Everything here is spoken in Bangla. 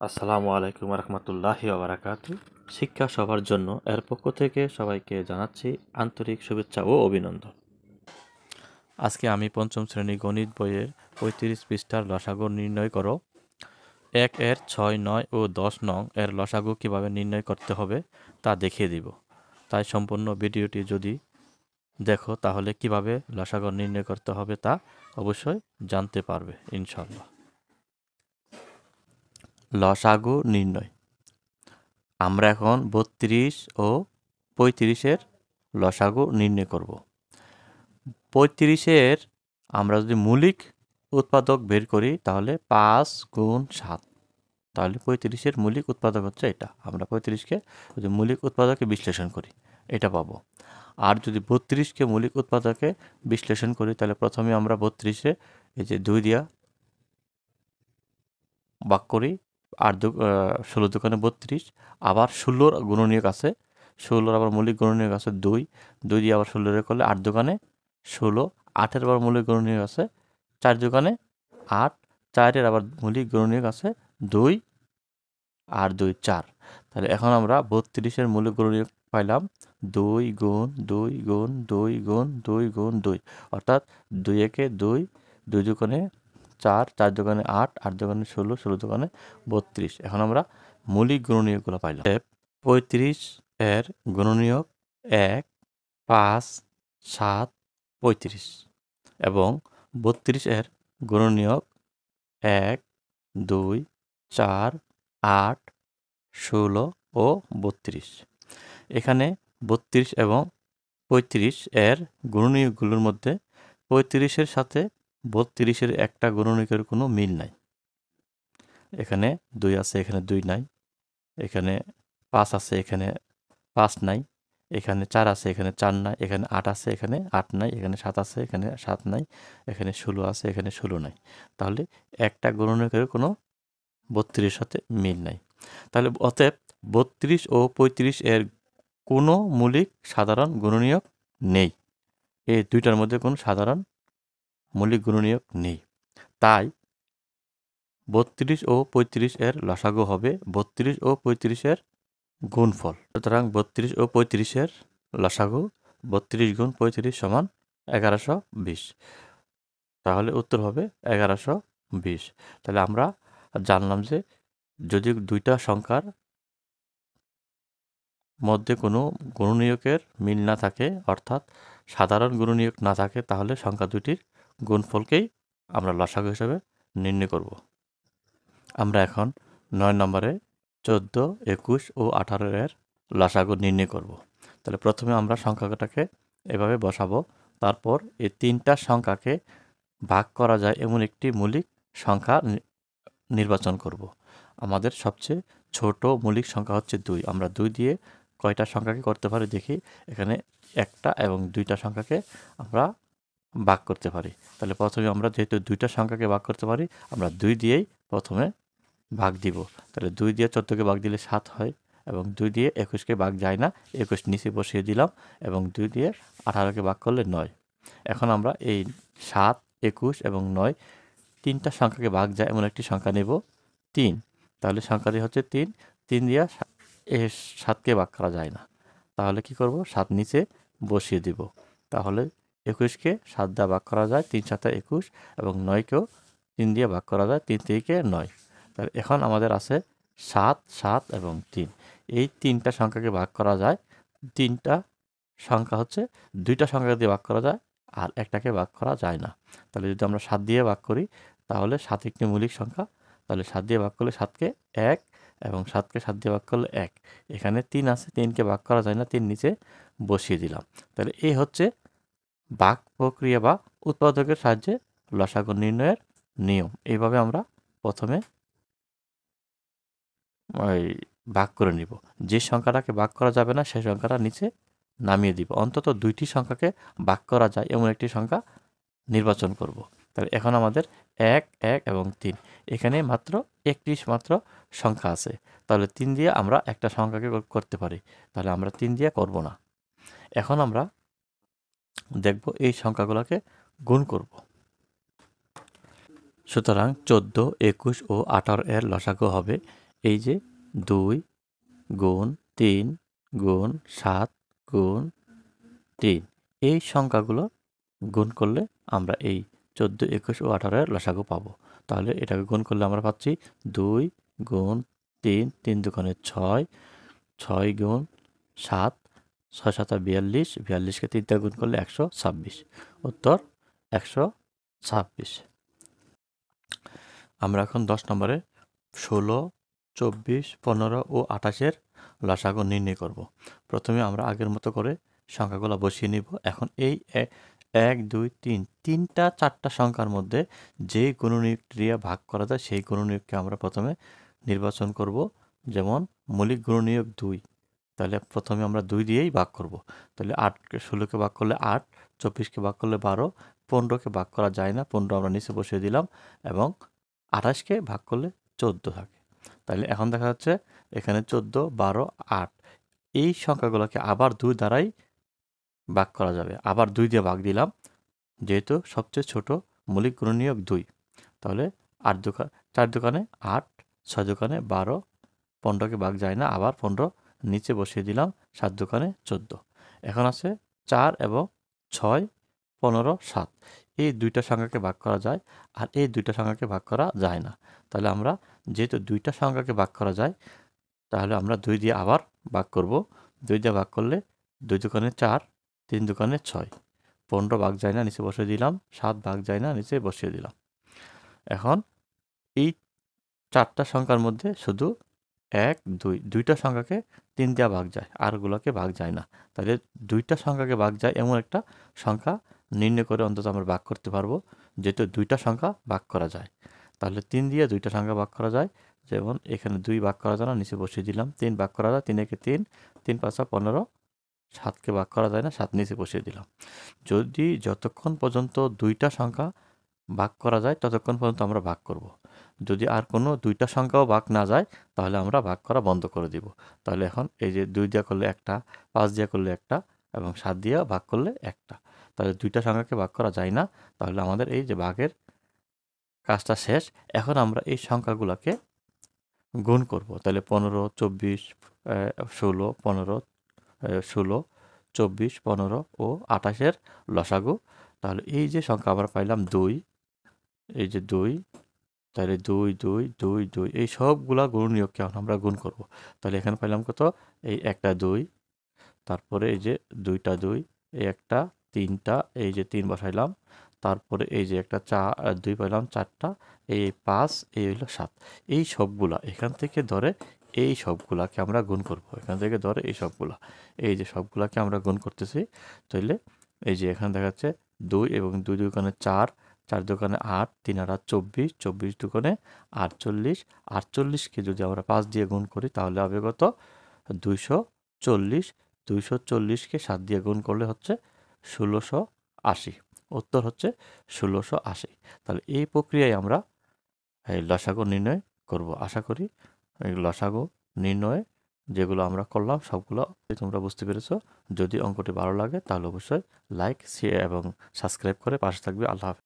আসসালামু আলাইকুম রহমতুল্লাহি ওবারাকাতু। শিক্ষা সবার জন্য এর পক্ষ থেকে সবাইকে জানাচ্ছি আন্তরিক শুভেচ্ছা ও অভিনন্দন। আজকে আমি পঞ্চম শ্রেণী গণিত বইয়ের ৩৫ পৃষ্ঠার লসাগু নির্ণয় করো ১ এর ৬, ৯ ও ১০ নং এর লসাগু কিভাবে নির্ণয় করতে হবে তা দেখিয়ে দিব। তাই সম্পূর্ণ ভিডিওটি যদি দেখো তাহলে কিভাবে লসাগু নির্ণয় করতে হবে তা অবশ্যই জানতে পারবে ইনশাআল্লাহ। লসাগু নির্ণয়। আমরা এখন ৩২ ও ৩৫-এর লসাগু নির্ণয় করব। ৩৫-এর আমরা যদি মৌলিক উৎপাদক বের করি তাহলে ৫ গুণ ৭, তাহলে ৩৫-এর মৌলিক উৎপাদক হচ্ছে এটা। আমরা ৩৫-কে যদি মৌলিক উৎপাদকে বিশ্লেষণ করি এটা পাবো। আর যদি ৩২-কে মৌলিক উৎপাদকে বিশ্লেষণ করি তাহলে প্রথমে আমরা ৩২-এ এই যে ২ দিয়া ভাগ করি, ১৬ দোকানে ৩২, আবার ১৬-র গুণনীয়ক আছে, ১৬-র আবার মৌলিক গুণনীয়ক আছে ২, ২ দিয়ে আবার ১৬ করলে ৮ দোকানে ১৬, ৮-এর আবার মৌলিক গুণনীয়ক আছে ৪ দোকানে ৮, ৪-এর আবার মৌলিক গুণনীয়ক আছে ২ আর ২ ৪। তাহলে এখন আমরা ৩২-এর মৌলিক গুণনীয়ক পাইলাম ২ গুণ ২ গুণ ২ গুণ ২ গুণ ২, অর্থাৎ ২ একে ২, ২ দোকানে ৪, ৪ দোকানে ৮, ৮ দোকানে ১৬, ১৬ দোকানে ৩২। এখন আমরা মৌলিক গুণনীয়কগুলো পাইলাম। ৩৫-এর গুণনীয়ক ১, ৫, ৭, ৩৫ এবং ৩২-এর গুণনীয়ক ১, ২, ৪, ৮, ১৬ ও ৩২। এখানে ৩২ এবং ৩৫-এর গুণনীয়কগুলোর মধ্যে ৩৫-এর সাথে ৩২-এর একটা গুণনীয়কের কোনো মিল নাই। এখানে ২ আছে, এখানে ২ নাই, এখানে ৫ আছে, এখানে ৫ নাই, এখানে ৪ আছে, এখানে ৪ নাই, এখানে ৮ আছে, এখানে ৮ নাই, এখানে ৭ আছে, এখানে ৭ নাই, এখানে ১৬ আছে, এখানে ১৬ নাই। তাহলে একটা গুণনীয়কের কোনো ৩২-এর সাথে মিল নাই। তাহলে অতএব ৩২ ও ৩৫-এর কোনো মৌলিক সাধারণ গুণনীয়ক নেই। এই দুইটার মধ্যে কোনো সাধারণ মৌলিক গুণনীয়ক নেই। তাই ৩২ ও ৩৫-এর লসাগু হবে ৩২ ও ৩৫-এর গুণফল। সুতরাং ৩২ ও ৩৫-এর লসাগু ৩২ গুণ ৩৫ সমান ১১২০। তাহলে উত্তর হবে ১১২০। তাহলে আমরা জানলাম যে যদি দুইটা সংখ্যার মধ্যে কোনো গুণনীয়কের মিল না থাকে, অর্থাৎ সাধারণ গুণনীয়ক না থাকে, তাহলে সংখ্যা দুটির গুণফলকেই আমরা লসাগু হিসেবে নির্ণয় করব। আমরা এখন ৯ নম্বরে ১৪, ২১ ও ১৮-এর লসাগু নির্ণয় করব। তাহলে প্রথমে আমরা সংখ্যাটাকে এভাবে বসাবো, তারপর এই তিনটা সংখ্যাকে ভাগ করা যায় এমন একটি মৌলিক সংখ্যা নির্বাচন করব। আমাদের সবচেয়ে ছোট মৌলিক সংখ্যা হচ্ছে ২। আমরা ২ দিয়ে কয়টা সংখ্যাকে করতে পারি দেখি। এখানে একটা এবং দুইটা সংখ্যাকে আমরা ভাগ করতে পারি। তাহলে প্রথমে আমরা যেহেতু দুইটা সংখ্যাকে ভাগ করতে পারি, আমরা ২ দিয়েই প্রথমে ভাগ দিব। তাহলে ২ দিয়ে ১৪কে ভাগ দিলে ৭ হয় এবং ২ দিয়ে ২১কে ভাগ যায় না, ২১ নিচে বসিয়ে দিলাম এবং ২ দিয়ে ১৮কে ভাগ করলে ৯। এখন আমরা এই ৭, ২১ এবং ৯ তিনটা সংখ্যাকে ভাগ যায় এমন একটি সংখ্যা নেব ৩। তাহলে সংখ্যাটি হচ্ছে ৩। ৩ দিয়ে ৭কে ভাগ করা যায় না, তাহলে কি করব? ৭ নিচে বসিয়ে দিব। তাহলে ২১কে ৭ দিয়ে ভাগ করা যায়, ৩ ৭ ২১ এবং ৯কেও ৩ দিয়ে ভাগ করা যায়, ৩ ৩ ৯। তাহলে এখন আমাদের আছে ৭, ৭ এবং ৩। এই তিনটা সংখ্যাকে ভাগ করা যায়। তিনটা সংখ্যা হচ্ছে দুইটা সংখ্যা দিয়ে ভাগ করা যায় আর একটাকে ভাগ করা যায় না। তাহলে যদি আমরা ৭ দিয়ে ভাগ করি তাহলে ৭ একটি মৌলিক সংখ্যা। তাহলে ৭ দিয়ে ভাগ করলে ৭কে ১ এবং ৭কে ৭ দিয়ে ভাগ করলে ১। এখানে ৩ আছে, ৩কে ভাগ করা যায় না, ৩ নিচে বসিয়ে দিলাম। তাহলে এই হচ্ছে ভাগ প্রক্রিয়া বা উৎপাদকের সাহায্যে লসাগু নির্ণয়ের নিয়ম। এইভাবে আমরা প্রথমে ওই ভাগ করে নিব। যে সংখ্যাটাকে ভাগ করা যাবে না সেই সংখ্যাটা নিচে নামিয়ে দিব। অন্তত ২টি সংখ্যাকে ভাগ করা যায় এমন একটি সংখ্যা নির্বাচন করব। তাহলে এখন আমাদের ১, ১ এবং ৩। এখানে মাত্র একটি মাত্র সংখ্যা আছে। তাহলে ৩ দিয়ে আমরা একটা সংখ্যাকে করতে পারি। তাহলে আমরা 3 দিয়ে করব না। এখন আমরা দেখব এই সংখ্যাগুলোকে গুণ করব। সুতরাং ১৪, ২১ ও ১৮ এর লসাগু হবে এই যে 2 গুণ 3 গুণ 7 গুণ 3 এই সংখ্যাগুলো গুণ করলে আমরা এই 14, 21 ও 18 এর লসাগু পাবো। তাহলে এটাকে গুণ করলে আমরা পাচ্ছি 2 গুণ 3, 3 দুগুণে 6, 6 গুণ 7, 6 7 42, 42কে 3 দিয়ে গুণ করলে 126। উত্তর 126। আমরা এখন 10 নম্বরে 16, 24, 15 ও 28 এর লসাগু নির্ণয় করব। প্রথমে আমরা আগের মতো করে সংখ্যাগুলো বসিয়ে নিব। এখন এই 1 2 3 তিনটা 4টা সংখ্যার মধ্যে যে গুণনীয়কটি দিয়ে ভাগ করা যায় সেই গুণনীয়ককে আমরা প্রথমে নির্বাচন করব। যেমন মৌলিক গুণনীয়ক 2, তাহলে প্রথমে আমরা 2 দিয়েই ভাগ করব। তাহলে 16কে ভাগ করলে 8, 24কে ভাগ করলে 12, 15কে ভাগ করা যায় না, 15 আমরা নিচে বসিয়ে দিলাম এবং 28কে ভাগ করলে 14 থাকে। তাহলে এখন দেখা যাচ্ছে এখানে 14, 12, 8 এই সংখ্যাগুলোকে আবার 2 দ্বারাই ভাগ করা যাবে। আবার 2 দিয়ে ভাগ দিলাম, যেহেতু সবচেয়ে ছোট মৌলিক গুণনীয়ক 2। তাহলে 4 দোকানে 8, 6 দোকানে 12, 15কে ভাগ যায় না, আবার 15 নিচে বসিয়ে দিলাম, 7 দোকানে 14। এখন আছে 4 এবং 6, 15, 7 এই দুইটা সংখ্যাকে ভাগ করা যায় আর এই দুইটা সংখ্যাকে ভাগ করা যায় না। তাহলে আমরা যেহেতু দুইটা সংখ্যাকে ভাগ করা যায়, তাহলে আমরা 2 দিয়ে আবার ভাগ করব। 2 দিয়ে ভাগ করলে 2 দোকানে 4, 3 দোকানে 6, 15 ভাগ যায় না, নিচে বসিয়ে দিলাম, 7 ভাগ যায় না, নিচে বসিয়ে দিলাম। এখন এই 4টা সংখ্যার মধ্যে শুধু 1 2 দুইটা সংখ্যাকে 3 দিয়ে ভাগ যায়, আরগুলোকে ভাগ যায় না। তাহলে দুইটা সংখ্যাকে ভাগ যায় এমন একটা সংখ্যা নির্ণয় করে অন্তত আমরা ভাগ করতে পারবো, যেহেতু দুইটা সংখ্যা ভাগ করা যায়। তাহলে 3 দিয়ে দুইটা সংখ্যা ভাগ করা যায়। যেমন এখানে 2 ভাগ করা যায় না, নিচে বসিয়ে দিলাম। 3 ভাগ করা যায়, 3 একে 3, 3 5 15, 7কে ভাগ করা যায় না, 7 নিচে বসিয়ে দিলাম। যদি যতক্ষণ পর্যন্ত দুইটা সংখ্যা ভাগ করা যায় ততক্ষণ পর্যন্ত আমরা ভাগ করব। যদি আর কোনো দুইটা সংখ্যাও ভাগ না যায় তাহলে আমরা ভাগ করা বন্ধ করে দিব। তাহলে এখন এই যে 2 দিয়ে করলে একটা, 5 দিয়ে করলে একটা এবং 7 দিয়ে ভাগ করলে একটা। তাহলে দুইটা সংখ্যাকে ভাগ করা যায় না। তাহলে আমাদের এই যে ভাগের কাজটা শেষ। এখন আমরা এই সংখ্যাগুলোকে গুণ করব। তাহলে 15, 24, 16, 15, 16, 24, 15 ও 28 এর লসাগু। তাহলে এই যে সংখ্যা আমরা পাইলাম 2, এই যে 2, তাহলে 2 2 2 2 এই সবগুলা গুণনীয়ককে এখন আমরা গুণ করব। তাহলে এখানে পাইলাম কত? এই একটা 2, তারপরে এই যে 2টা 2, এই একটা 3টা, এই যে 3 বসাইলাম, তারপরে এই যে একটা 2 পাইলাম 4টা, এই 5, এই হইলো 7। এই সবগুলা এখান থেকে ধরে এই সবগুলাকে আমরা গুণ করব। এখান থেকে ধরে এই সবগুলা, এই যে সবগুলাকে আমরা গুণ করতেছি। তাহলে এই যে এখানে দেখা যাচ্ছে 2 এবং 2 দুগুণে 4, 4 দুগুণে 8, 3 আর 24, 24 দুগুণে 48, 48কে যদি আমরা 5 দিয়ে গুণ করি তাহলে হবে কত? 240, 240কে 7 দিয়ে গুণ করলে হচ্ছে 1680। উত্তর হচ্ছে 1680। তাহলে এই প্রক্রিয়ায় আমরা এই লসাগু নির্ণয় করব। আশা করি এই লসাগু নির্ণয়ে যেগুলো আমরা করলাম সবগুলো তোমরা বুঝতে পেরেছো। যদি অঙ্কটি ভালো লাগে তাহলে অবশ্যই লাইক, শেয়ার এবং সাবস্ক্রাইব করে পাশে থাকবে। আল্লাহ হাফেজ।